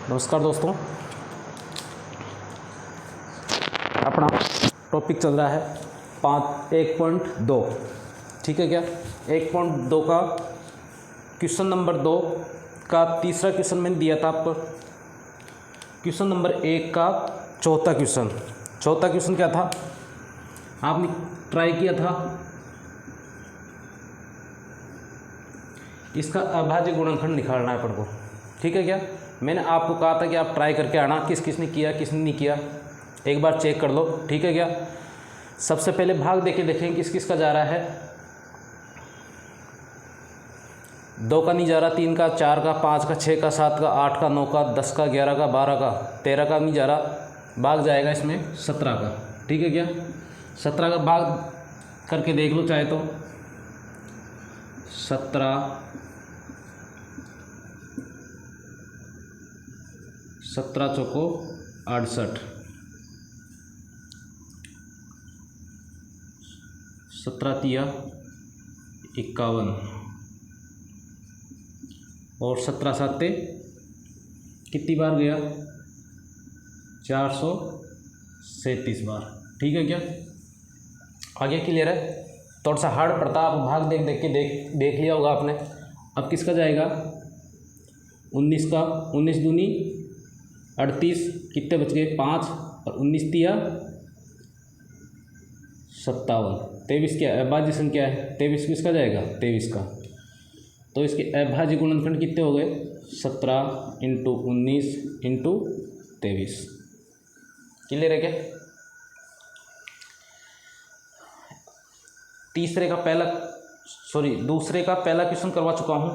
नमस्कार दोस्तों, अपना टॉपिक चल रहा है 1.2। ठीक है क्या? 1.2 का क्वेश्चन नंबर 2 का तीसरा क्वेश्चन मैंने दिया था आपको। क्वेश्चन नंबर 1 का चौथा क्वेश्चन क्या था? आपने ट्राई किया था इसका अभाज्य गुणनखंड निकालना है अपन को। ठीक है क्या? मैंने आपको कहा था कि आप ट्राई करके आना, किस किसने किया किसने नहीं किया, एक बार चेक कर लो। ठीक है क्या? सबसे पहले भाग देखें किस किस का जा रहा है। 2 का नहीं जा रहा, 3 का, 4 का, 5 का, 6 का, 7 का, 8 का, 9 का, 10 का, 11 का, 12 का, 13 का नहीं जा रहा। भाग जाएगा इसमें 17 का। ठीक है क्या? 17 का भाग करके देख लो चाहे तो। 17 चौको 68, 17 तिया 51 और 17 साते कितनी बार गया? 437 बार। ठीक है क्या? आगे क्लियर है? थोड़ा सा हार्ड पड़ता, आप भाग देख लिया होगा आपने। अब किसका जाएगा? 19 का। 19 दूनी 38, कितने बच गए? 5 और 19 तिया 57। 23 क्या अभाज्य संख्या है? 23 किसका जाएगा? 23 का। तो इसके अभाज्य गुणनखंड कितने हो गए? 17 × 19 × 23। क्लियर है क्या? दूसरे का पहला क्वेश्चन करवा चुका हूँ।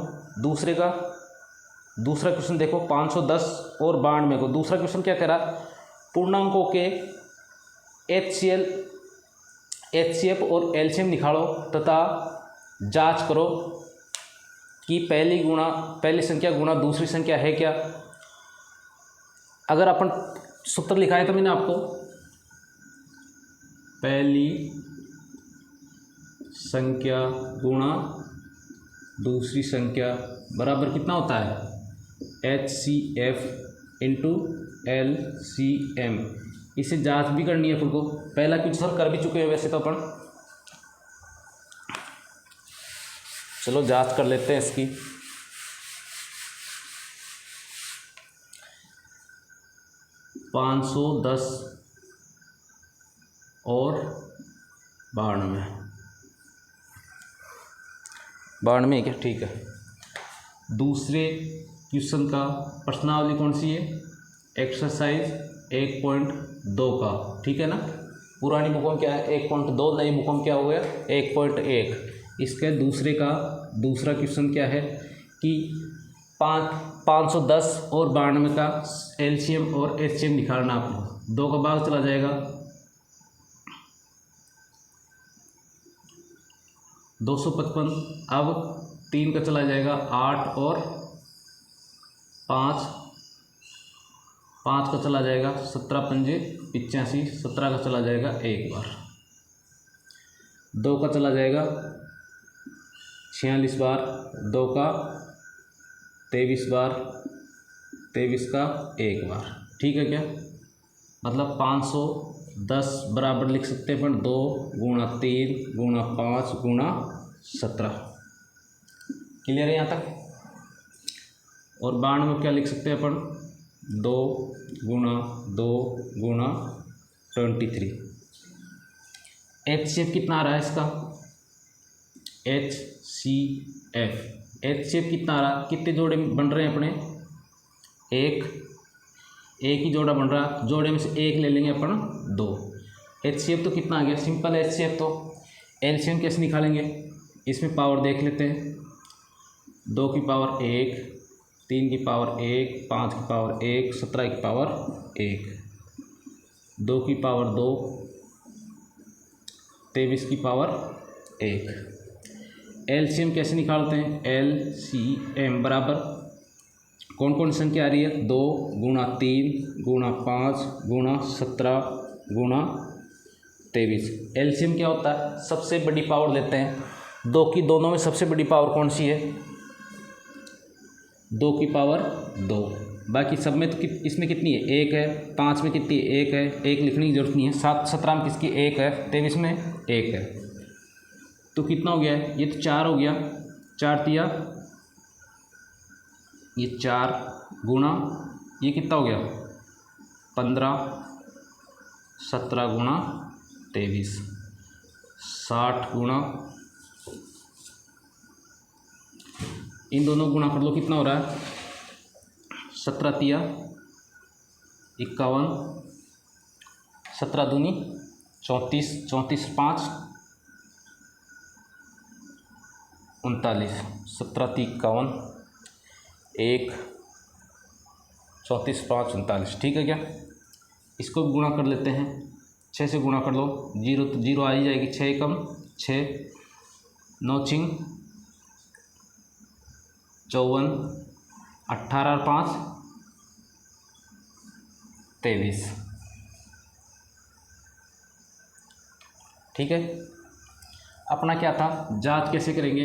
दूसरा क्वेश्चन देखो 510 और 92 को। दूसरा क्वेश्चन क्या कह रहा? पूर्णांकों के HCF और LCM निकालो तथा जांच करो कि पहली संख्या गुणा दूसरी संख्या है क्या। अगर अपन सूत्र लिखाए तो मैंने आपको, पहली संख्या गुणा दूसरी संख्या बराबर कितना होता है? HCF × LCM। इसे जांच भी करनी है अपन को। पहला क्वेश्चन कर भी चुके हैं वैसे तो अपन। चलो जांच कर लेते हैं इसकी। पाँच 510 और 92 क्या? ठीक है। दूसरे क्वेश्चन का प्रश्नावली कौन सी है? एक्सरसाइज 1.2 का। ठीक है ना? पुरानी बुकों में क्या है? 1.2, नई बुकों में क्या हो गया? 1.1। इसके दूसरा क्वेश्चन क्या है कि 510 और 92 का LCM और HCM निकालना आपको। 2 का भाग चला जाएगा 255। अब 3 का चला जाएगा 8 और 5 का चला जाएगा 17 पंजे 85। 17 का चला जाएगा एक बार। 2 का चला जाएगा 46 बार। 2 का 23 बार। 23 का एक बार। ठीक है क्या? मतलब 510 बराबर लिख सकते हैं अपन 2 × 3 × 5 × 17। क्लियर है यहाँ तक? और 92 क्या लिख सकते हैं अपन? 2 × 2 × 23। HCF कितना आ रहा है इसका? HCF कितना आ रहा? कितने जोड़े बन रहे हैं अपने? एक ही जोड़ा बन रहा। जोड़े में से एक ले लेंगे अपन 2। HCF तो कितना आ गया? Simple HCF। तो LCM कैसे निकालेंगे? इसमें पावर देख लेते हैं। 2 की पावर 1, 3 की पावर 1, 5 की पावर 1, 17 की पावर 1, 2 की पावर 2, 23 की पावर 1। LCM कैसे निकालते हैं? LCM बराबर कौन कौन संख्या आ रही है? 2 × 3 × 5 × 17 × 23। LCM क्या होता है? सबसे बड़ी पावर लेते हैं। 2 की दोनों में सबसे बड़ी पावर कौन सी है? 2 की पावर 2। बाकी सब में तो इसमें कितनी है, 1 है, 5 में कितनी है, 1 है, 1 लिखने की जरूरत नहीं है, 17 में किसकी 1 है, 23 में 1 है, तो कितना हो गया है, ये तो 4 हो गया, 4 तिया ये 4 गुणा ये कितना हो गया 15, 17 गुणा 23, 60 गुणा, इन दोनों गुणा कर लो, कितना हो रहा है 17 तिया 51, 17 दूनी 34, 34 5 39, 17 × 51 1, 34 5 39, ठीक है क्या। इसको भी गुणा कर लेते हैं, 6 से गुणा कर लो, 0 तो 0 आ ही जाएगी, 6 कम 6, 9 चिंग 54, 18 और 5 23, ठीक है। अपना क्या था, जांच कैसे करेंगे,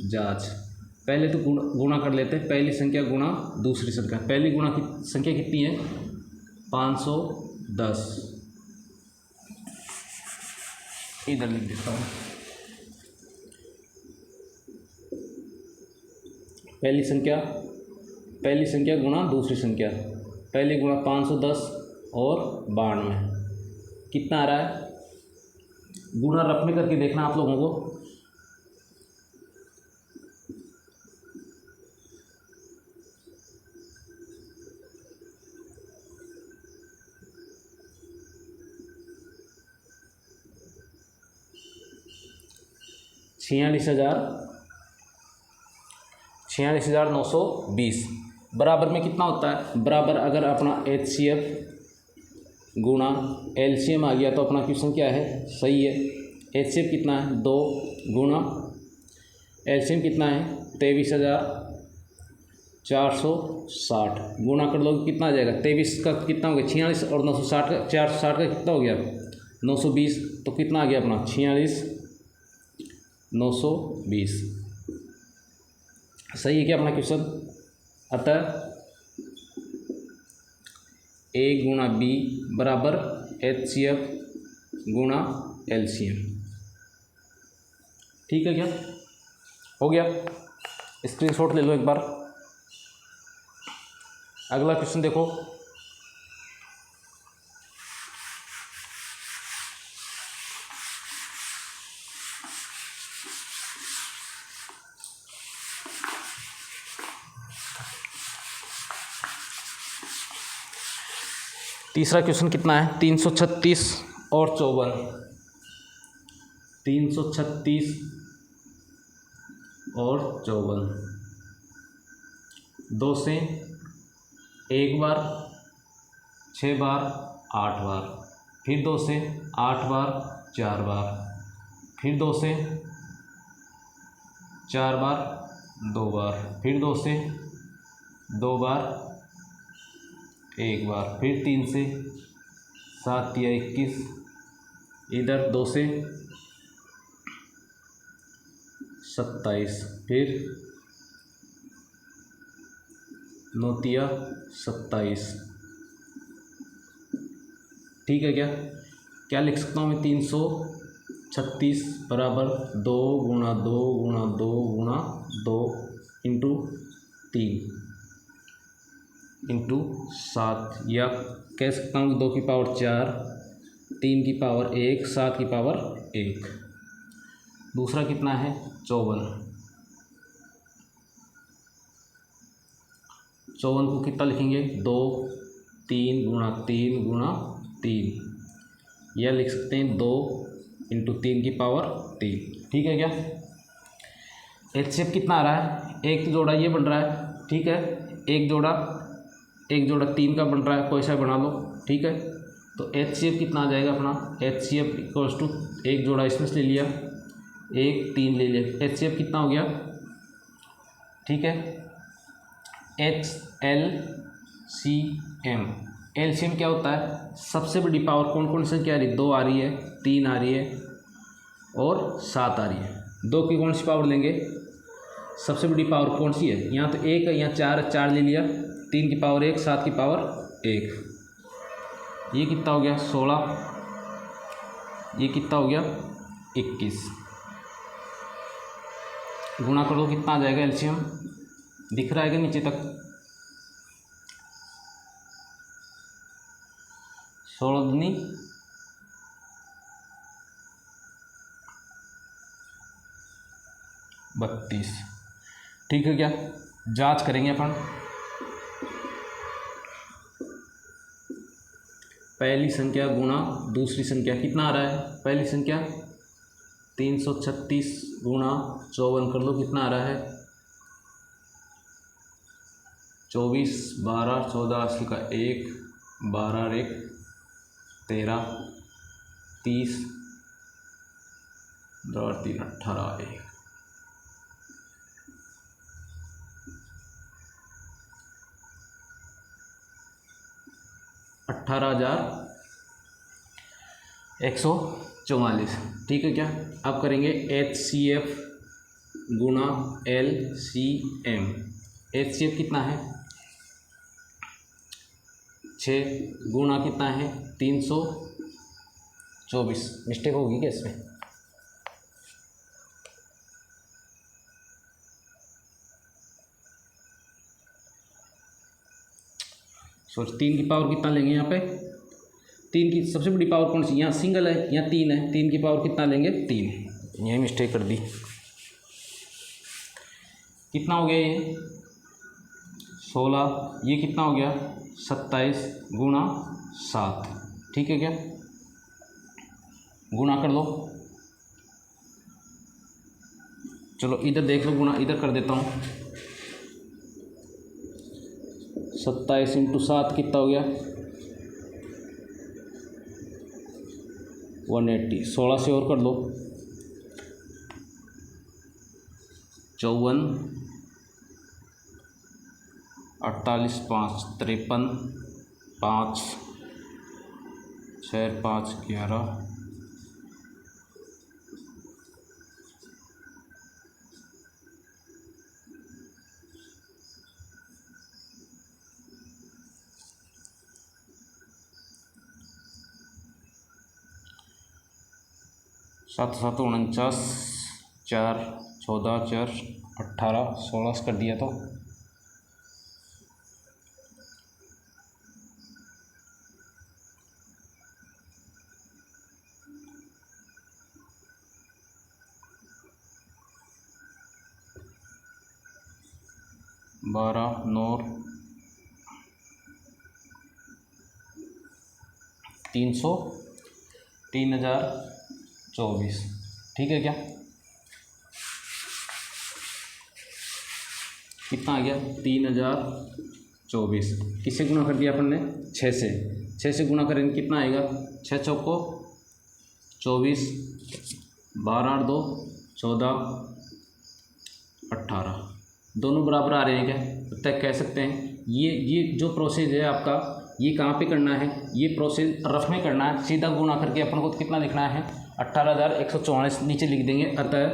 जांच पहले तो गुणा कर लेते हैं, पहली संख्या गुणा दूसरी संख्या, पहली गुणा की संख्या कितनी है 510, इधर लिख देता हूँ, पहली संख्या गुणा दूसरी संख्या, पहली गुणा 510 और 92, कितना आ रहा है, गुणा रफ में करके देखना आप लोगों को, छियालीस हज़ार 920 बराबर में कितना होता है, बराबर अगर अपना HCF गुणा LCM आ गया तो अपना क्वेश्चन क्या है, सही है। HCF कितना है 2 गुणा LCM कितना है 23,460, गुणा कर लो कितना आ जाएगा, 23 का कितना हो गया 46 और 960 का 460 का कितना हो गया 920, तो कितना आ गया अपना 46,920, सही है क्या अपना क्वेश्चन। अतः A गुणा B बराबर HCF गुणा LCM, ठीक है क्या, हो गया। स्क्रीनशॉट ले लो एक बार। अगला क्वेश्चन देखो, तीसरा क्वेश्चन कितना है 336 और 54, 336 और 54, 2 से 1 बार, 6 बार, 8 बार, फिर 2 से 8 बार, 4 बार, फिर 2 से 4 बार, 2 बार, फिर 2 से 2 बार, 1 बार, फिर 3 से 7 या 21, इधर 2 से 27, फिर 9 या 27, ठीक है क्या, क्या लिख सकता हूँ मैं 336 बराबर 2 गुणा 2 गुणा 2 गुणा 2 इंटू 3 इंटू 7, या कह सकता हूँ 2 की पावर 4, 3 की पावर 1, 7 की पावर 1। दूसरा कितना है 54, 54 को कितना लिखेंगे 2, 3 गुणा 3 गुणा 3, या लिख सकते हैं 2 इंटू 3 की पावर 3, ठीक है क्या। HCF कितना आ रहा है, एक जोड़ा ये बन रहा है, ठीक है, एक जोड़ा 3 का बन रहा है, कोई सा बना लो, ठीक है। तो HCF कितना आ जाएगा अपना, HCF इक्वल्स टू एक जोड़ा इसमें से ले लिया, 1 3 ले लिया, HCF कितना हो गया, ठीक है। HLCM, LCM क्या होता है, सबसे बड़ी पावर कौन कौन सी क्या आ रही है, 2 आ रही है, 3 आ रही है और 7 आ रही है। 2 की कौन सी पावर लेंगे, सबसे बड़ी पावर कौन सी है? यहाँ तो 1 है, यहाँ 4 है, 4 ले लिया, 3 की पावर 1, 7 की पावर 1, ये कितना हो गया 16, ये कितना हो गया 21, गुणा कर दो कितना आ जाएगा एलसीएम, दिख रहा है कि नीचे तक? 16 दूनी 32, ठीक है क्या? जांच करेंगे अपन। पहली संख्या गुणा दूसरी संख्या कितना आ रहा है? पहली संख्या 336 गुणा 54 कर लो, कितना आ रहा है 24, 12, 14, 80 का 1, 12 और 1 13, 30, 2 और 3 18, 1 18,144, ठीक है क्या? अब करेंगे HCF गुणा LCM। HCF कितना है 6 गुणा कितना है 324, मिस्टेक होगी क्या इसमें? सोच 3 की पावर कितना लेंगे यहाँ पे? 3 की सबसे बड़ी पावर कौन सी? यहाँ सिंगल है, यहाँ 3 है, 3 की पावर कितना लेंगे 3, यही मिस्टेक कर दी। कितना हो गया ये 16, ये कितना हो गया 27 गुणा 7, ठीक है क्या? गुणा कर लो, चलो इधर देख लो, गुणा इधर कर देता हूँ। 27 × 7 कितना हो गया 180, 16 से और कर लो 54, 48, 5 53, 5 6 5 11, 7 7 49, 4 14 4 18, 16 कर दिया तो 12 9 300 3024, ठीक है क्या? कितना आ गया 3024, किससे गुणा कर दिया अपन ने 6 से, 6 से गुणा करेंगे कितना आएगा 6 चौको 24, 12 और 2 14, 18, दोनों बराबर आ रहे हैं क्या? तक कह सकते हैं ये जो प्रोसेस है आपका, ये कहाँ पे करना है? ये प्रोसेस रफ में करना है, सीधा गुणा करके अपन को कितना लिखना है 18,144, नीचे लिख देंगे। अतः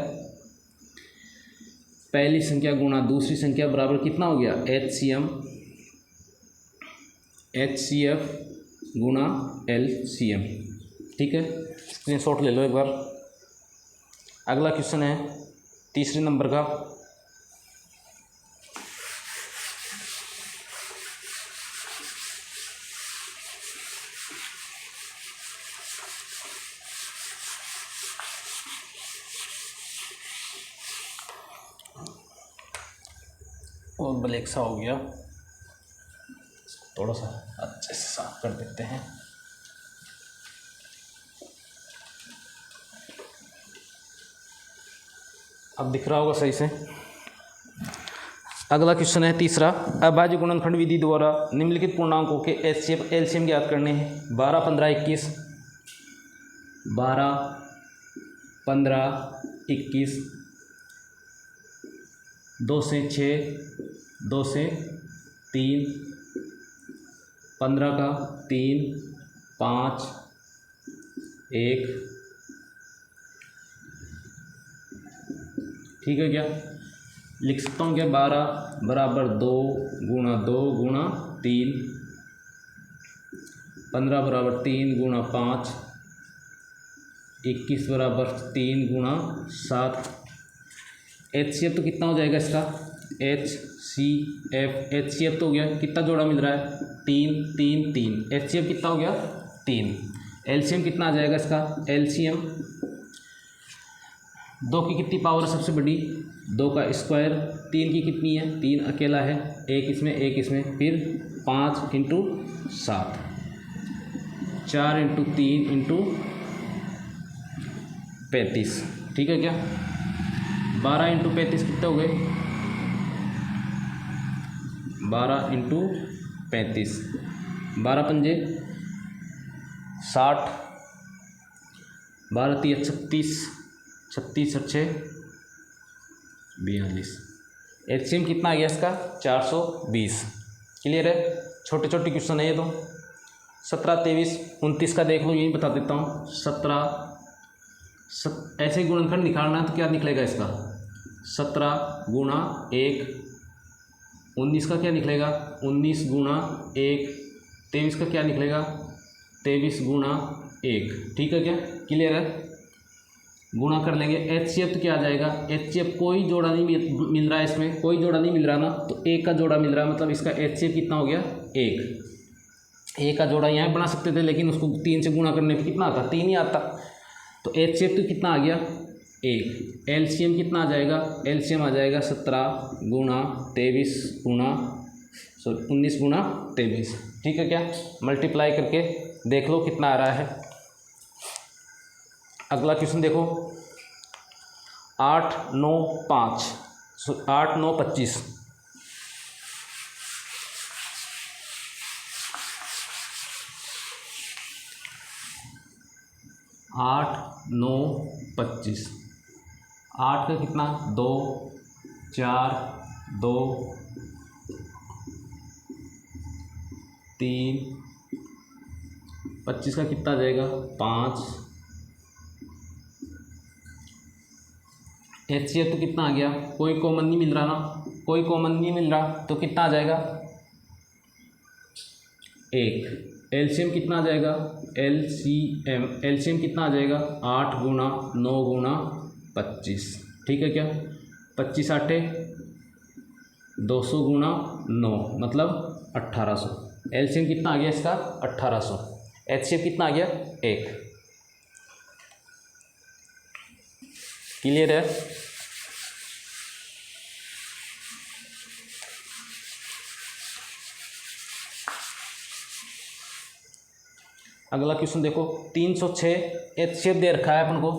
पहली संख्या गुणा दूसरी संख्या बराबर कितना हो गया HCF गुणा LCM, ठीक है? स्क्रीनशॉट ले लो एक बार। अगला क्वेश्चन है तीसरे नंबर का, और ब्लैक सा हो गया, थोड़ा सा अच्छे से साफ कर देते हैं। अब दिख रहा होगा सही से। अगला क्वेश्चन है तीसरा, अभाज्य गुणनखंड विधि द्वारा निम्नलिखित पूर्णांकों के HCF LCM ज्ञात करने हैं। 12 15 21, 12 15 21, 2 से 6, 2 से 3, 15 का 3, 5 1, ठीक है क्या? लिख सकता हूँ क्या, 12 बराबर 2 गुणा 2 गुणा 3, 15 बराबर 3 गुणा 5, 21 बराबर 3 गुणा 7। HCF तो कितना हो जाएगा इसका, HCF तो हो गया, कितना जोड़ा मिल रहा है, 3 3 3, HCF कितना हो गया 3। LCM कितना आ जाएगा इसका, LCM 2 की कितनी पावर है सबसे बड़ी, 2 का स्क्वायर, 3 की कितनी है, 3 अकेला है, एक इसमें, फिर 5 इंटू 7, 4 इंटू 3 इंटू 35, ठीक है क्या, 12 इंटू 35 कितने हो गए, 12 इंटू 35, 12 पंजे 60, 12 तिया 36, 36 अच्छे 42। HCM कितना आ गया इसका, 420। क्लियर है, छोटे छोटे क्वेश्चन है ये तो। 17 23 29 का देख लो, यही बता देता हूँ। 17 ऐसे गुणनखंड निकालना है तो क्या निकलेगा इसका, 17 गुणा 1, 19 का क्या निकलेगा, 19 गुणा 1, 23 का क्या निकलेगा, 23 गुणा 1, ठीक है क्या, क्लियर है। गुणा कर लेंगे, HCF तो क्या आ जाएगा, HCF कोई जोड़ा नहीं मिल रहा है, इसमें कोई जोड़ा नहीं मिल रहा ना, तो 1 का जोड़ा मिल रहा है, मतलब इसका HCF कितना हो गया 1 का जोड़ा यहाँ बना सकते थे, लेकिन उसको 3 से गुणा करने पे कितना आता, 3 ही आता, तो HCF तो कितना आ गया 1। LCM कितना आ जाएगा, LCM आ जाएगा 17 गुणा 23 गुणा 19 गुणा 23, ठीक है क्या, मल्टीप्लाई करके देख लो कितना आ रहा है। अगला क्वेश्चन देखो, 8 9 5, 8 9 25, 8 9 25, 8 का कितना 2 4 2 3, 25 का कितना आ जाएगा 5। HCF तो कितना आ गया, कोई कॉमन नहीं मिल रहा ना, कोई कॉमन नहीं मिल रहा, तो कितना आ जाएगा 1। LCM कितना आ जाएगा, LCM कितना आ जाएगा 8 गुणा 9 गुणा 25, ठीक है क्या, 25 8 200 गुणा 9 मतलब 1800। LCM कितना आ गया इसका 1800। HCF कितना आ गया 1। क्लियर है। अगला क्वेश्चन देखो, 306 HCF दे रखा है अपन को।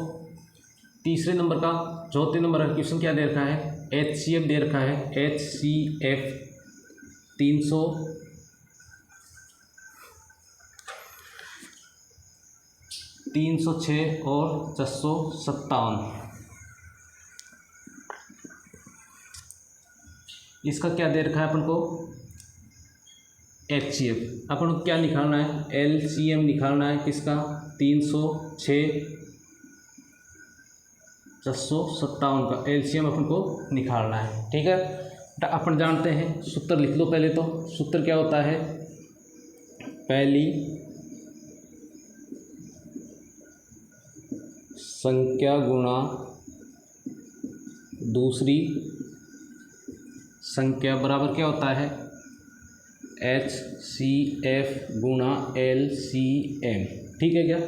तीसरे नंबर का चौथे नंबर का क्वेश्चन क्या दे रखा है, HCF दे रखा है, HCF 306 और 457, इसका क्या दे रखा है अपन को HCF। अपन को क्या निकालना है, LCM निकालना है किसका, 306 457 का LCM अपन को निकालना है, ठीक है। तो अपन जानते हैं, सूत्र लिख लो पहले, तो सूत्र क्या होता है, पहली संख्या गुणा दूसरी संख्या बराबर क्या होता है, HCF गुणा LCM, ठीक है क्या।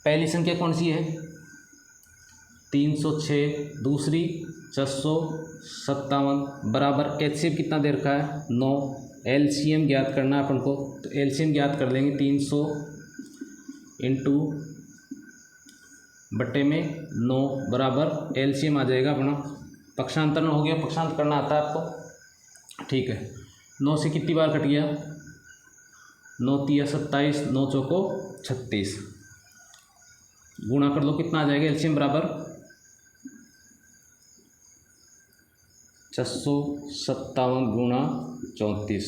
पहली संख्या कौन सी है 306, दूसरी 457 बराबर HCF कितना दे रखा है 9। LCM ज्ञात करना है अपन को, तो LCM ज्ञात कर लेंगे, 300 इंटू बट्टे में 9 बराबर LCM आ जाएगा अपना, पक्षांतर हो गया, पक्षांतर करना आता है आपको, ठीक है। 9 से कितनी बार कट गया, 9 तिया 27, 9 चौको 36, गुणा कर लो कितना आ जाएगा, LCM बराबर 457 गुणा 34,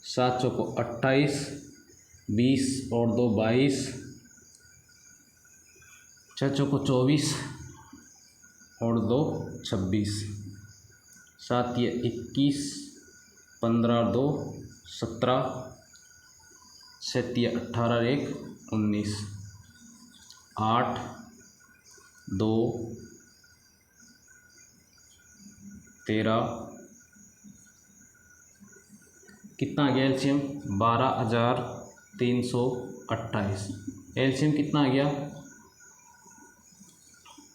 7 चौको 28, 20 और 2 22, 6 चौको 24 और 2 26, 7 या 21, 15 2 17, 7 या 18 1 19, 8 2 13, कितना आ गया एलसीएम 12,328। एलसीएम कितना आ गया,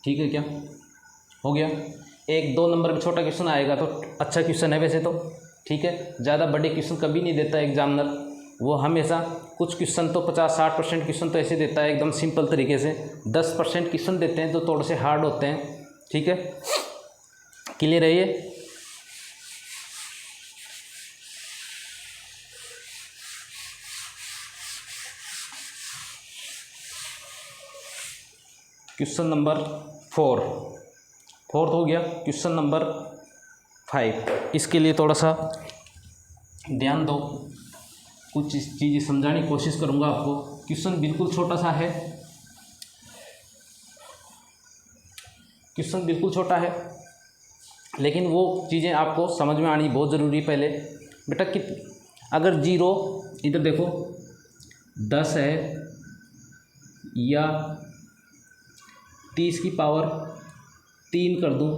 ठीक है क्या, हो गया। 1-2 नंबर में छोटा क्वेश्चन आएगा तो अच्छा क्वेश्चन है वैसे तो, ठीक है। ज़्यादा बड़े क्वेश्चन कभी नहीं देता एग्जामिनर, वो हमेशा कुछ क्वेश्चन तो 50-60% क्वेश्चन तो ऐसे देता है एकदम सिंपल तरीके से, 10% क्वेश्चन देते हैं जो थोड़े से हार्ड होते हैं, ठीक है। क्लियर है ये। क्वेश्चन नंबर 4 हो गया। क्वेश्चन नंबर 5, इसके लिए थोड़ा सा ध्यान दो, कुछ चीज़ें समझाने की कोशिश करूँगा आपको। क्वेश्चन बिल्कुल छोटा सा है, क्वेश्चन बिल्कुल छोटा है, लेकिन वो चीज़ें आपको समझ में आनी बहुत ज़रूरी है। पहले बेटा कि अगर 0 इधर देखो 10 है या 30 की पावर 3 कर दूं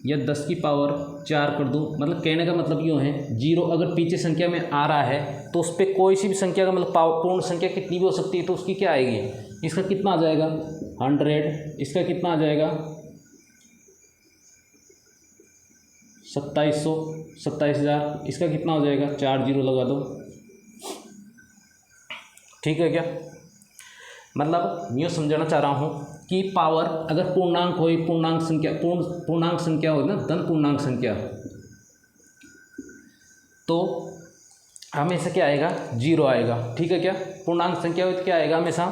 या 10 की पावर 4 कर दूं, मतलब कहने का मतलब यूँ है 0 अगर पीछे संख्या में आ रहा है तो उस पर कोई सी भी संख्या का मतलब पूर्ण संख्या कितनी भी हो सकती है, तो उसकी क्या आएगी, इसका कितना आ जाएगा 100, इसका कितना आ जाएगा 2700, 27,000, इसका कितना हो जाएगा 4 0 लगा दो, ठीक है क्या। मतलब यूँ समझाना चाह रहा हूँ कि पावर अगर पूर्णांक हो, पूर्णांक संख्या हो ना, धन पूर्णांक संख्या, तो हमेशा क्या आएगा 0 आएगा, ठीक है क्या। पूर्णांक संख्या हो तो क्या आएगा, हमेशा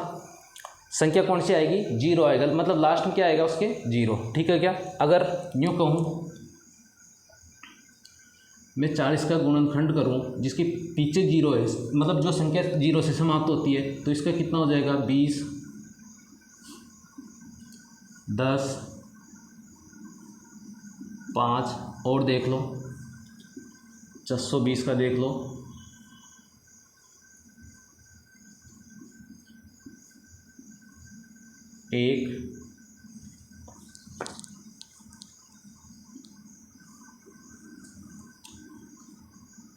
संख्या कौन सी आएगी 0 आएगा, मतलब लास्ट में क्या आएगा उसके 0, ठीक है क्या। अगर यूँ कहूँ मैं 40 का गुणनखंड करूं जिसके पीछे 0 है, मतलब जो संख्या 0 से समाप्त होती है, तो इसका कितना हो जाएगा 20, 10, 5 और देख लो 420 का देख लो, 1,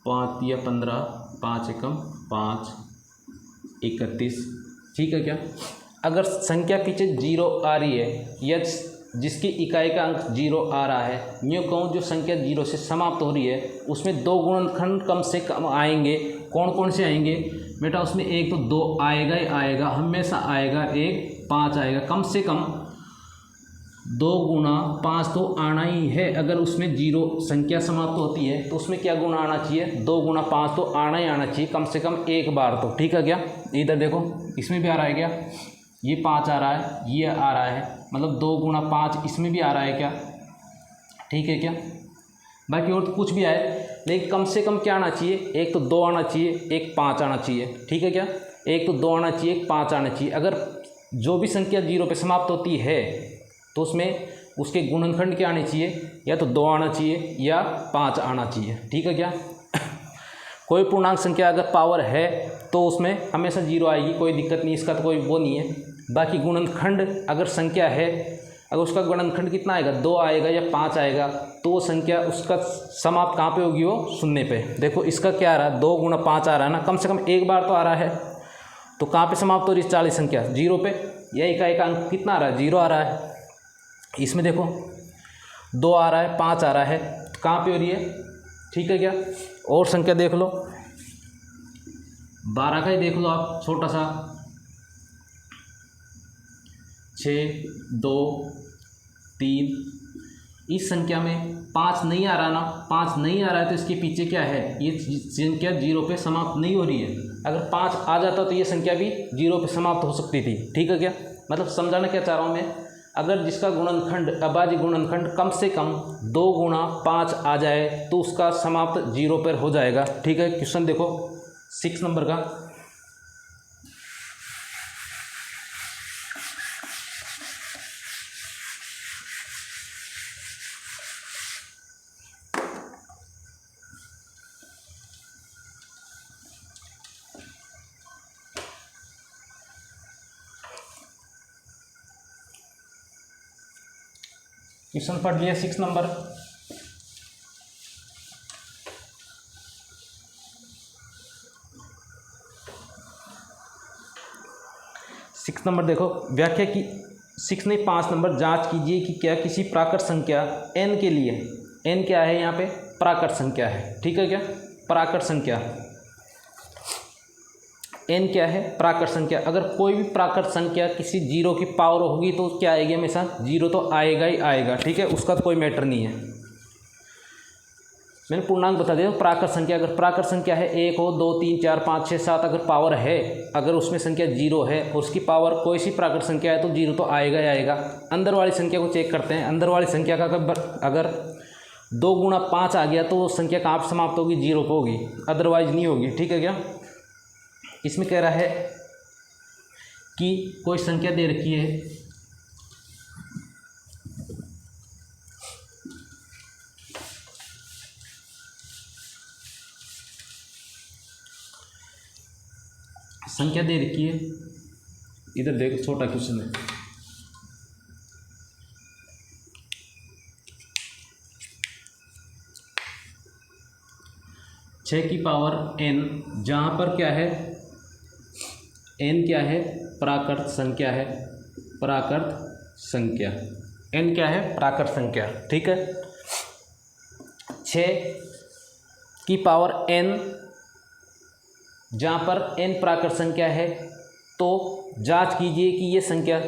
5 या 15, 5 एकम 5, 31, ठीक है क्या। अगर संख्या पीछे 0 आ रही है या जिसकी इकाई का अंक 0 आ रहा है, यूँ कहूँ जो संख्या 0 से समाप्त हो रही है उसमें 2 गुणनखंड कम से कम आएंगे। कौन कौन से आएंगे बेटा, उसमें एक तो 2 आएगा ही आएगा, हमेशा आएगा, एक 5 आएगा, कम से कम 2 गुणा 5 तो आना ही है। अगर उसमें 0 संख्या समाप्त होती है तो उसमें क्या गुणा आना चाहिए, 2 गुणा 5 तो आना ही आना चाहिए, कम से कम एक बार तो, ठीक है क्या। इधर देखो इसमें भी आ रहा है क्या, ये 5 आ रहा है, ये आ रहा है, मतलब 2 गुणा 5 इसमें भी आ रहा है क्या, ठीक है क्या। बाकी और तो कुछ भी आए, लेकिन कम से कम क्या आना चाहिए, एक तो 2 आना चाहिए, एक 5 आना चाहिए, ठीक है क्या। एक तो 2 आना चाहिए, एक 5 आना चाहिए। अगर जो भी संख्या 0 पे समाप्त होती है तो उसमें उसके गुणनखंड क्या आने चाहिए, या तो 2 आना चाहिए या 5 आना चाहिए, ठीक है क्या। कोई पूर्णांक संख्या अगर पावर है तो उसमें हमेशा 0 आएगी, कोई दिक्कत नहीं, इसका तो कोई वो नहीं है। बाकी गुणनखंड अगर संख्या है, अगर उसका गुणनखंड कितना आएगा 2 आएगा या 5 आएगा, तो वो संख्या उसका समाप्त कहाँ पे होगी, वो शून्य पे। देखो इसका क्या आ रहा है 2 गुणा 5 आ रहा है ना, कम से कम एक बार तो आ रहा है, तो कहाँ पे समाप्त हो रही है 40 संख्या 0 पे। यह इकाई का अंक कितना आ रहा है 0 आ रहा है। इसमें देखो 2 आ रहा है, 5 आ रहा है, कहाँ पे हो रही है, ठीक है क्या। और संख्या देख लो 12 का ही देख लो आप, छोटा सा 6, 2, 3, इस संख्या में 5 नहीं आ रहा ना, 5 नहीं आ रहा है तो इसके पीछे क्या है, ये संख्या 0 पे समाप्त नहीं हो रही है। अगर 5 आ जाता तो ये संख्या भी 0 पे समाप्त हो सकती थी, ठीक है क्या। मतलब समझाना क्या चाह रहा हूँ मैं, अगर जिसका गुणनखंड अभाज्य गुणनखंड कम से कम 2 गुणा 5 आ जाए तो उसका समाप्त 0 पर हो जाएगा, ठीक है। क्वेश्चन देखो 6 नंबर का, क्वेश्चन पढ़ लिया 6 नंबर। सिक्स नंबर देखो, व्याख्या की 6 नहीं 5 नंबर, जांच कीजिए कि क्या किसी प्राकृत संख्या n के लिए, n क्या है यहाँ पे, प्राकृत संख्या है, ठीक है क्या, प्राकृत संख्या n क्या है, प्राकृत संख्या। अगर कोई भी प्राकृत संख्या किसी जीरो की पावर होगी तो क्या आएगी, हमेशा जीरो तो आएगा ही आएगा, ठीक है, उसका कोई मैटर नहीं है। मैंने पूर्णांक बता दिया। प्राकृत संख्या, अगर प्राकृत संख्या है 1 हो 2 3 4 5 6 7, अगर पावर है, अगर उसमें संख्या जीरो है और उसकी पावर कोई सी प्राकृत संख्या है तो जीरो तो आएगा ही आएगा। अंदर वाली संख्या को चेक करते हैं। अंदर वाली संख्या का अगर 2 गुणा 5 आ गया तो वो संख्या कहाँ पर समाप्त होगी, जीरो पर होगी, अदरवाइज नहीं होगी, ठीक है क्या। इसमें कह रहा है कि कोई संख्या दे रखी है, संख्या दे रखी है, इधर देखो छोटा क्वेश्चन है, छः की पावर n, जहाँ पर क्या है, n क्या है, प्राकृत संख्या है, प्राकृत संख्या, n क्या है, प्राकृत संख्या, ठीक है। 6 की पावर n, जहाँ पर n प्राकृत संख्या है तो जांच कीजिए कि ये संख्या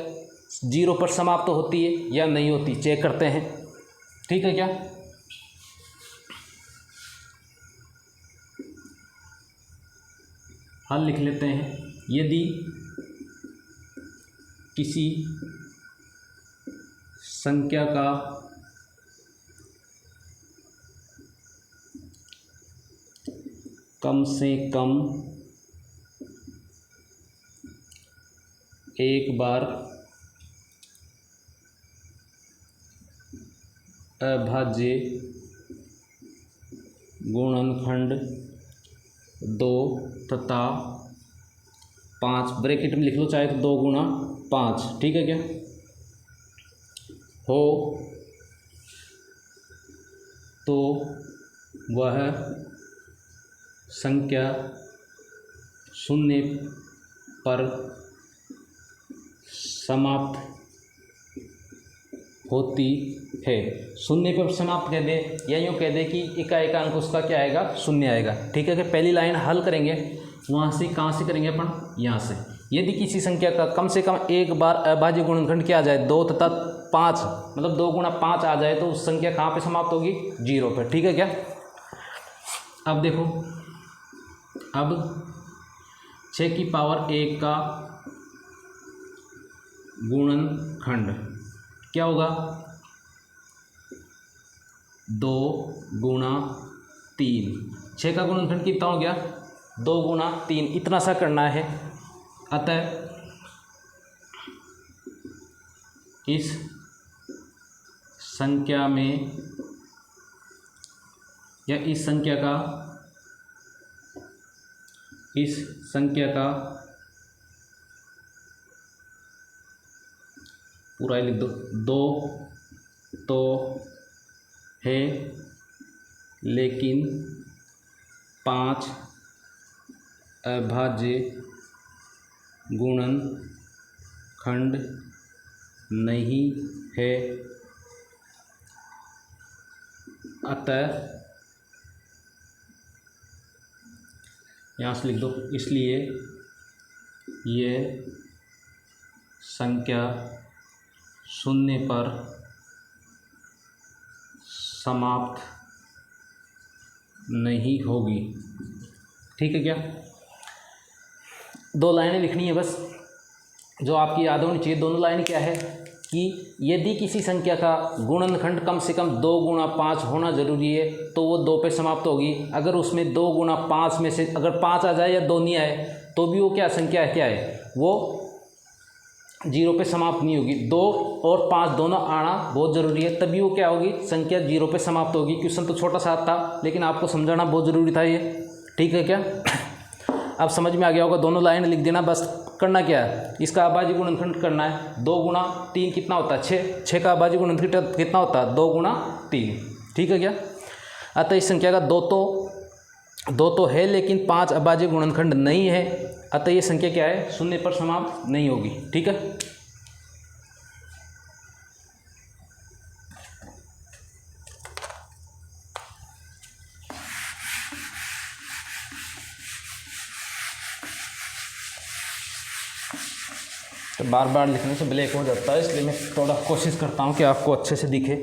जीरो पर समाप्त होती है या नहीं होती, चेक करते हैं, ठीक है क्या। हल लिख लेते हैं। यदि किसी संख्या का कम से कम एक बार अभाज्य गुणनखंड 2 तथा 5, ब्रैकेट में लिख लो चाहे तो 2 गुणा 5, ठीक है क्या, हो तो वह संख्या शून्य पर समाप्त होती है। शून्य पर समाप्त कह दे या यूँ कह दे कि इकाई का अंक उसका क्या आएगा, शून्य आएगा, ठीक है कि पहली लाइन हल करेंगे वहाँ से, कहाँ से करेंगे अपन, यहाँ से। यदि किसी संख्या का कम से कम एक बार अभाज्य गुणनखंड क्या आ जाए, 2 तथा 5, मतलब 2 गुणा 5 आ जाए तो उस संख्या कहाँ पे समाप्त होगी, जीरो पर, ठीक है क्या। अब देखो, अब 6 की पावर 1 का गुणनखंड क्या होगा, 2 गुणा 3, 6 का गुणनखंड कितना हो गया, 2 गुणा 3, इतना सा करना है। अतः इस संख्या में या इस संख्या का पूरा ही लिख दो, 2 तो है लेकिन 5 अभाज्य गुणनखंड नहीं है। अतः यहाँ से लिख दो, इसलिए यह संख्या शून्य पर समाप्त नहीं होगी, ठीक है क्या। 2 लाइनें लिखनी है बस, जो आपकी याद होनी चाहिए। दोनों लाइन क्या है कि यदि किसी संख्या का गुणनखंड कम से कम 2 गुणा 5 होना ज़रूरी है तो वो 2 पे समाप्त होगी। अगर उसमें 2 गुणा 5 में से अगर 5 आ जाए या 2 नहीं आए तो भी वो क्या संख्या है, क्या है, वो जीरो पे समाप्त नहीं होगी। 2 और 5 दोनों आना बहुत ज़रूरी है, तभी वो क्या होगी, संख्या जीरो पे समाप्त होगी। क्वेश्चन तो छोटा सा था लेकिन आपको समझाना बहुत ज़रूरी था ये, ठीक है क्या। अब समझ में आ गया होगा। दोनों लाइन लिख देना बस, करना क्या है, इसका अभाज्य गुणनखंड करना है। 2 गुणा 3 कितना होता है 6, 6 का अभाज्य गुणनखंड कितना होता है 2 गुणा 3, ठीक है क्या। अतः इस संख्या का 2 तो है लेकिन 5 अभाज्य गुणनखंड नहीं है, अतः ये संख्या क्या है, शून्य पर समाप्त नहीं होगी, ठीक है। तो बार बार लिखने से ब्लैक हो जाता है, इसलिए मैं थोड़ा कोशिश करता हूँ कि आपको अच्छे से दिखे।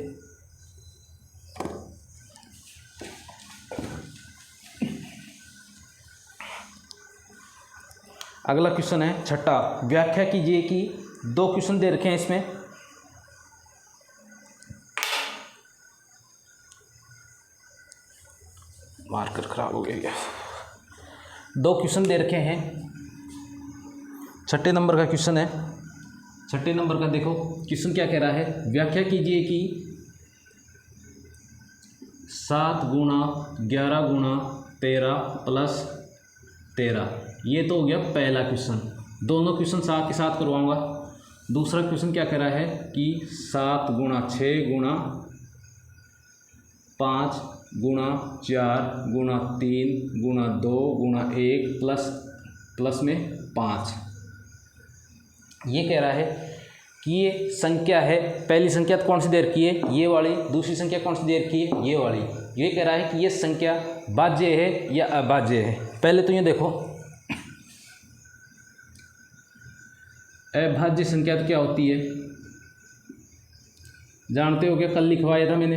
अगला क्वेश्चन है छठा, व्याख्या कीजिए कि 2 क्वेश्चन दे रखे हैं इसमें। मार्कर खराब हो गया क्या। 2 क्वेश्चन दे रखे हैं, छठे नंबर का क्वेश्चन है। छठे नंबर का देखो क्वेश्चन क्या कह रहा है, व्याख्या कीजिए कि 7 गुणा 11 गुणा 13 प्लस 13, ये तो हो गया पहला क्वेश्चन। दोनों क्वेश्चन साथ के साथ करवाऊंगा। दूसरा क्वेश्चन क्या कह रहा है कि 7 गुणा 6 गुणा 5 गुणा 4 गुणा 3 गुणा 2 गुणा 1 प्लस में 5। ये कह रहा है कि ये संख्या है, पहली संख्या तो कौन सी दे रखी है, ये वाली। दूसरी संख्या कौन सी दे रखी है, ये वाली। ये कह रहा है कि ये संख्या भाज्य है या अभाज्य है। पहले तो ये देखो, अभाज्य संख्या तो क्या होती है, जानते हो क्या, कल लिखवाया था मैंने।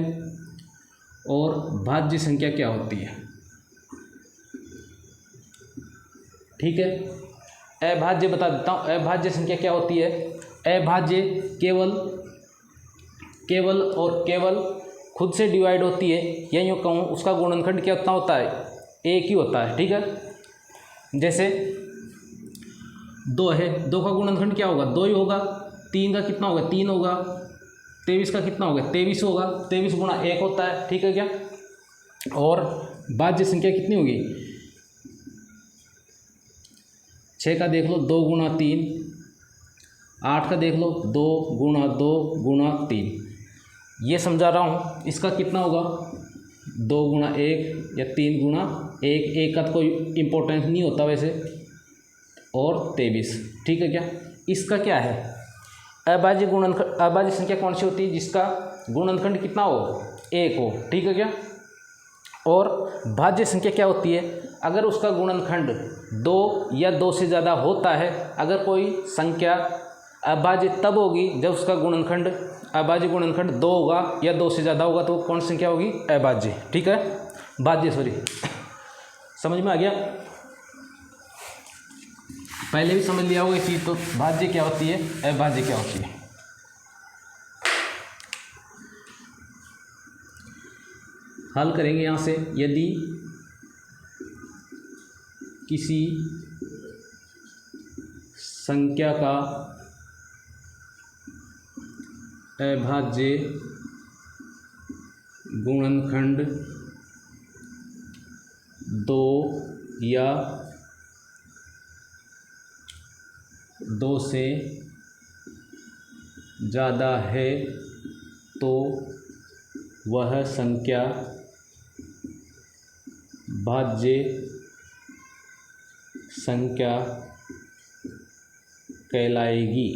और भाज्य संख्या क्या होती है, ठीक है। अभाज्य बता देता हूँ, अभाज्य संख्या क्या होती है। अभाज्य केवल और केवल खुद से डिवाइड होती है, या यूँ कहूँ उसका गुणनखंड क्या होता है, एक ही होता है, ठीक है। जैसे 2 है, 2 का गुणनखंड क्या होगा, 2 ही होगा। 3 का कितना होगा, 3 होगा। 23 का कितना होगा, 23 होगा। 23 गुणा 1 होता है, ठीक है क्या। और भाज्य संख्या कितनी होगी, 6 का देख लो 2 गुणा 3, 8 का देख लो 2 गुणा 2 गुणा 3। ये समझा रहा हूँ, इसका कितना होगा 2 गुणा 1 या 3 गुणा 1, 1 का तो कोई इम्पोर्टेंस नहीं होता वैसे। और 23, ठीक है क्या। इसका क्या है, अभाज्य गुणनखंड, अभाज्य संख्या कौन सी होती है, जिसका गुणनखंड कितना हो, 1 हो, ठीक है क्या। और भाज्य संख्या क्या होती है, अगर उसका गुणनखंड 2 या 2 से ज़्यादा होता है। अगर कोई संख्या अभाज्य तब होगी जब उसका गुणनखंड, अभाज्य गुणनखंड 2 होगा या 2 से ज़्यादा होगा, तो कौन सी संख्या होगी, अभाज्य, ठीक है। भाज्य, सॉरी, समझ में आ गया। पहले भी समझ लिया होगा ये चीज़। तो भाज्य क्या होती है, अभाज्य क्या होती है। हल करेंगे यहाँ से, यदि किसी संख्या का अभाज्य गुणनखंड 2 या 2 से ज़्यादा है, तो वह संख्या भाज्य संख्या कहलाएगी।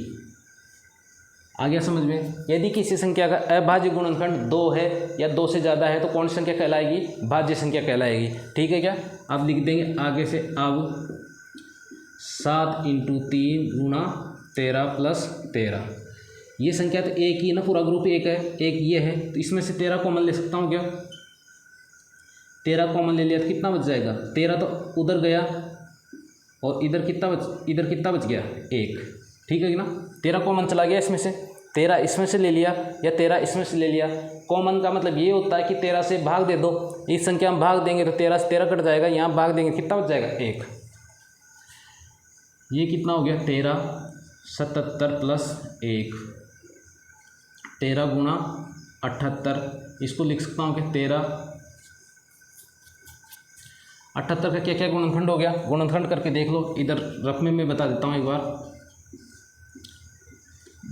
आ गया समझ में। यदि किसी संख्या का अभाज्य गुणनखंड 2 है या 2 से ज़्यादा है, तो कौन सी संख्या कहलाएगी, भाज्य संख्या कहलाएगी, ठीक है क्या। अब लिख देंगे आगे से, अब 7 × 3 गुणा 13 प्लस 13। ये संख्या तो एक ही ना, पूरा ग्रुप एक है, एक ये है, तो इसमें से 13 कॉमन ले सकता हूँ क्या। 13 कॉमन ले लिया तो कितना बच जाएगा, 13 तो उधर गया और इधर कितना बच गया, 1, ठीक है कि ना। 13 कॉमन चला गया इसमें से, 13 इसमें से ले लिया या 13 इसमें से ले लिया। कॉमन का मतलब ये होता है कि 13 से भाग दे दो, इस संख्या में भाग देंगे तो 13 से 13 कट जाएगा, यहाँ भाग देंगे कितना बच जाएगा, 1। ये कितना हो गया, 13, 77 प्लस 1, 13 गुणा 78। इसको लिख सकता हूँ कि 13 78 का क्या क्या गुणनखंड हो गया, गुणनखंड करके देख लो। इधर रफ में मैं बता देता हूँ एक बार।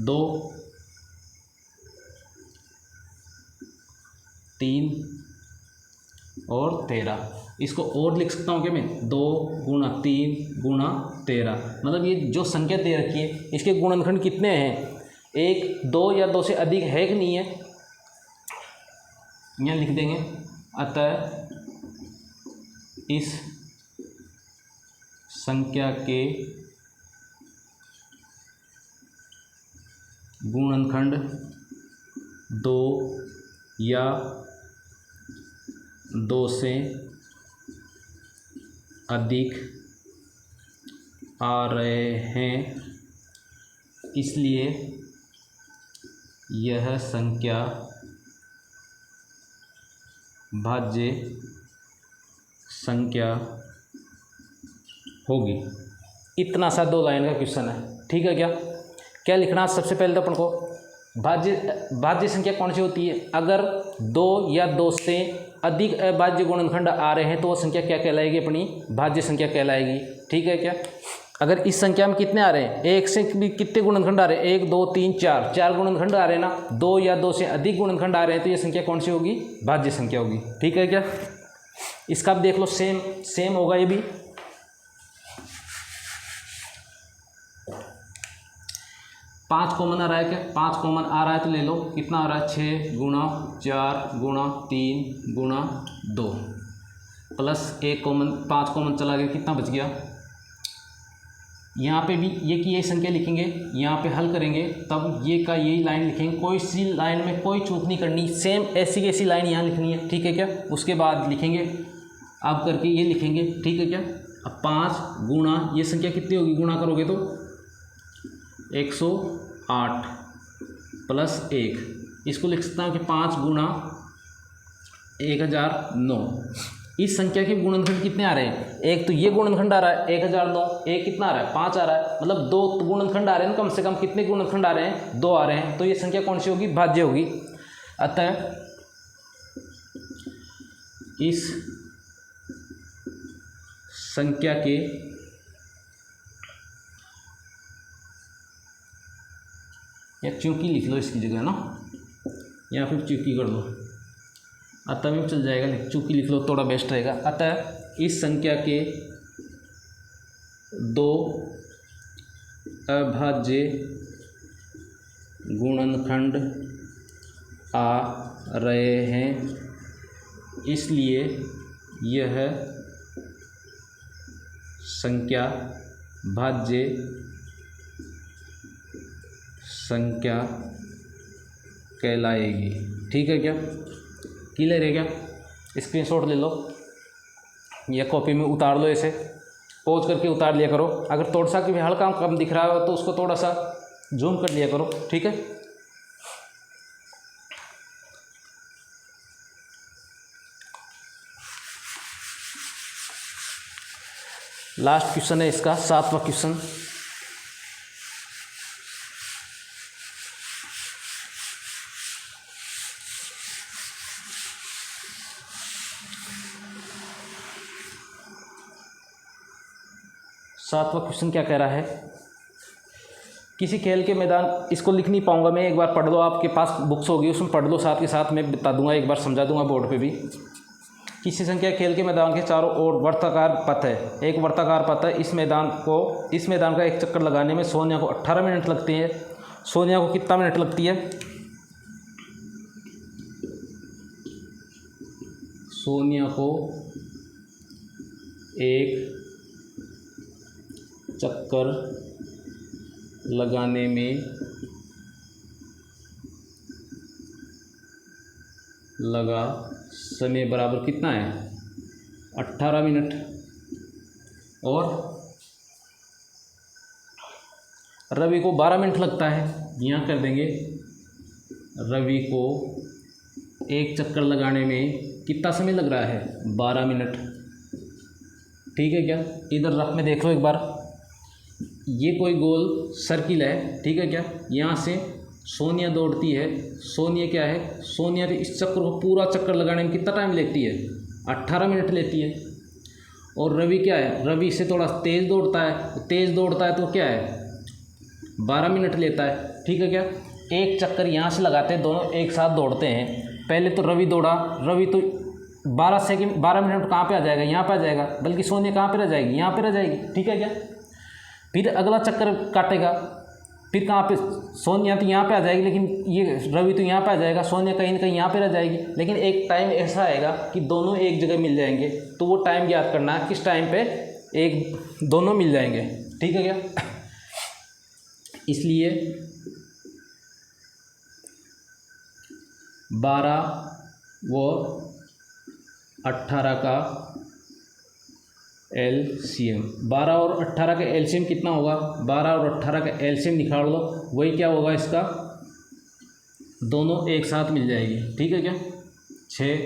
2, 3 और 13। इसको और लिख सकता हूँ क्या मैं, 2 गुणा 3 गुणा 13। मतलब ये जो संख्या दे रखी है इसके गुणनखंड कितने हैं, 1, 2 या 2 से अधिक है कि नहीं है, यहाँ लिख देंगे। अतः इस संख्या के गुणनखंड 2 या 2 से अधिक आ रहे हैं, इसलिए यह संख्या भाज्य संख्या होगी। इतना सा 2 लाइन का क्वेश्चन है, ठीक है। क्या लिखना, सबसे पहले तो अपन को भाज्य संख्या कौन सी होती है, अगर 2 या 2 से अधिक अभाज्य गुणनखंड आ रहे हैं तो वो संख्या क्या कहलाएगी, अपनी भाज्य संख्या कहलाएगी, ठीक है क्या। अगर इस संख्या में कितने आ रहे हैं, 1 से भी कितने गुणनखंड आ रहे हैं, 1 2 3 4 गुणनखंड आ रहे हैं ना, 2 या 2 से अधिक गुणनखंड आ रहे हैं तो ये संख्या कौन सी होगी, भाज्य संख्या होगी, ठीक है क्या। इसका भी देख लो, सेम होगा ये भी। 5 कॉमन आ रहा है क्या, 5 कॉमन आ रहा है तो ले लो, कितना आ रहा है, 6 गुणा 4 गुणा 3 गुणा 2 प्लस 1 कॉमन, 5 कॉमन चला गया, कितना बच गया। यहाँ पे भी ये की ये संख्या लिखेंगे, यहाँ पे हल करेंगे तब ये का यही लाइन लिखेंगे, कोई सी लाइन में कोई चूक नहीं करनी, सेम ऐसी की ऐसी लाइन यहाँ लिखनी है, ठीक है क्या। उसके बाद लिखेंगे अब करके ये लिखेंगे, ठीक है क्या। अब 5 गुणा ये संख्या कितनी होगी, गुणा करोगे तो 108 प्लस 1, इसको लिख सकता हूँ कि 5 गुणा 1009। इस संख्या के गुणनखंड कितने आ रहे हैं, एक तो ये गुणनखंड आ रहा है 1009, एक कितना आ रहा है 5 आ रहा है, मतलब 2 गुणनखंड आ रहे हैं, कम से कम कितने गुणनखंड आ रहे हैं, 2 आ रहे हैं, तो ये संख्या कौन सी होगी, भाज्य होगी। अतः इस संख्या के या चूंकि लिख लो इसकी जगह ना, या फिर चूंकि कर लो, अतः में चल जाएगा, चूंकि लिख लो थोड़ा बेस्ट रहेगा। अतः इस संख्या के 2 अभाज्य गुणनखंड आ रहे हैं, इसलिए यह संख्या भाज्य संख्या कहलाएगी, ठीक है क्या। क्लियर है क्या, स्क्रीनशॉट ले लो या कॉपी में उतार लो, ऐसे पॉज करके उतार लिया करो। अगर थोड़ा सा भी हल्का कम दिख रहा हो तो उसको थोड़ा सा जूम कर लिया करो, ठीक है। लास्ट क्वेश्चन है इसका, 7वां क्वेश्चन। सातवां क्वेश्चन क्या कह रहा है, किसी खेल के मैदान, इसको लिख नहीं पाऊंगा मैं, एक बार पढ़ लो, आपके पास बुक्स होगी उसमें पढ़ लो, साथ के साथ मैं बता दूंगा, एक बार समझा दूंगा बोर्ड पे भी। किसी संख्या खेल के मैदान के चारों ओर वर्ताकार पथ है, एक वर्ताकार पथ है, इस मैदान का एक चक्कर लगाने में सोनिया को 18 मिनट लगते हैं। सोनिया को कितना मिनट लगती है, सोनिया को एक चक्कर लगाने में लगा समय बराबर कितना है, 18 मिनट। और रवि को 12 मिनट लगता है, यहाँ कर देंगे रवि को एक चक्कर लगाने में कितना समय लग रहा है, 12 मिनट, ठीक है क्या। इधर रफ में देख लो एक बार, ये कोई गोल सर्किल है, ठीक है क्या। यहाँ से सोनिया दौड़ती है, सोनिया क्या है, सोनिया इस चक्कर को पूरा चक्कर लगाने में कितना टाइम लेती है, 18 मिनट लेती है। और रवि क्या है, रवि से थोड़ा तेज़ दौड़ता है तो क्या है 12 मिनट लेता है। ठीक है क्या, एक चक्कर यहाँ से लगाते हैं, दोनों एक साथ दौड़ते हैं। पहले तो रवि दौड़ा, रवि तो 12 मिनट कहाँ पे आ जाएगा, यहाँ पे आ जाएगा, बल्कि सोनिया कहाँ पे रह जाएगी, यहाँ पे रह जाएगी। ठीक है क्या, फिर अगला चक्कर काटेगा, फिर कहाँ पे, सोनिया तो यहाँ पे आ जाएगी, लेकिन ये रवि तो यहाँ पे आ जाएगा, सोनिया कहीं ना कहीं यहाँ पे रह जाएगी। लेकिन एक टाइम ऐसा आएगा कि दोनों एक जगह मिल जाएंगे, तो वो टाइम याद करना है किस टाइम पे एक दोनों मिल जाएंगे। ठीक है क्या, इसलिए 12 व 18 का एलसीएम, 12 और 18 का एलसीएम कितना होगा, 12 और 18 का एलसीएम निकाल लो, वही क्या होगा इसका, दोनों एक साथ मिल जाएगी। ठीक है क्या, 6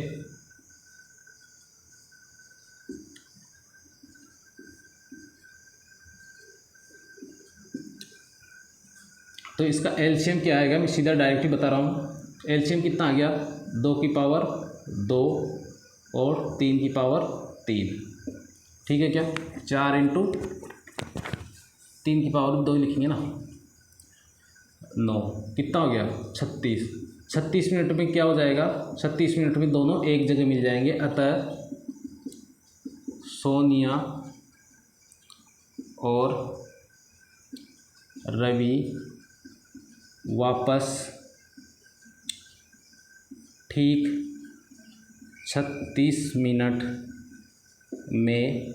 तो इसका एलसीएम क्या आएगा, मैं सीधा डायरेक्ट ही बता रहा हूँ। एलसीएम कितना आ गया, 2 की पावर 2 और 3 की पावर 3। ठीक है क्या, 4 इंटू 3 की पावर 2 लिखेंगे ना, 9, कितना हो गया 36। 36 मिनट में क्या हो जाएगा, 36 मिनट में दोनों एक जगह मिल जाएंगे। अतः सोनिया और रवि वापस ठीक 36 मिनट में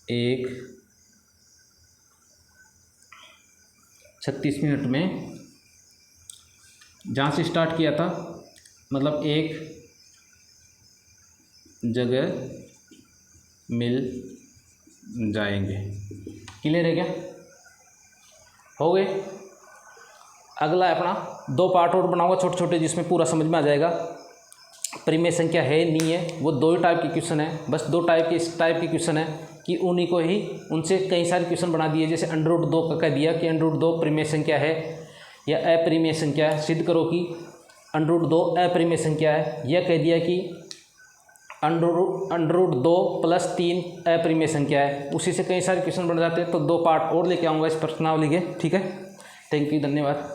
एक 36 मिनट में जहाँ से स्टार्ट किया था, मतलब एक जगह मिल जाएंगे। क्लियर है क्या, हो गए। अगला है अपना 2 पार्ट और बनाऊंगा छोटे छोटे, जिसमें पूरा समझ में आ जाएगा। परिमेय संख्या है नहीं है, वो 2 ही टाइप के क्वेश्चन है, बस 2 टाइप के इस टाइप के क्वेश्चन है कि उन्हीं को ही उनसे कई सारे क्वेश्चन बना दिए। जैसे √2 का कह दिया कि √2 परिमेय संख्या है या अपरिमेय संख्या है, सिद्ध करो कि √2 अपरिमेय संख्या है। यह कह दिया कि √2 + 3 अपरिमेय संख्या है। उसी से कई सारे क्वेश्चन बन जाते हैं। तो 2 पार्ट और लेके आऊँगा इस प्रश्नावली के। ठीक है, थैंक यू, धन्यवाद।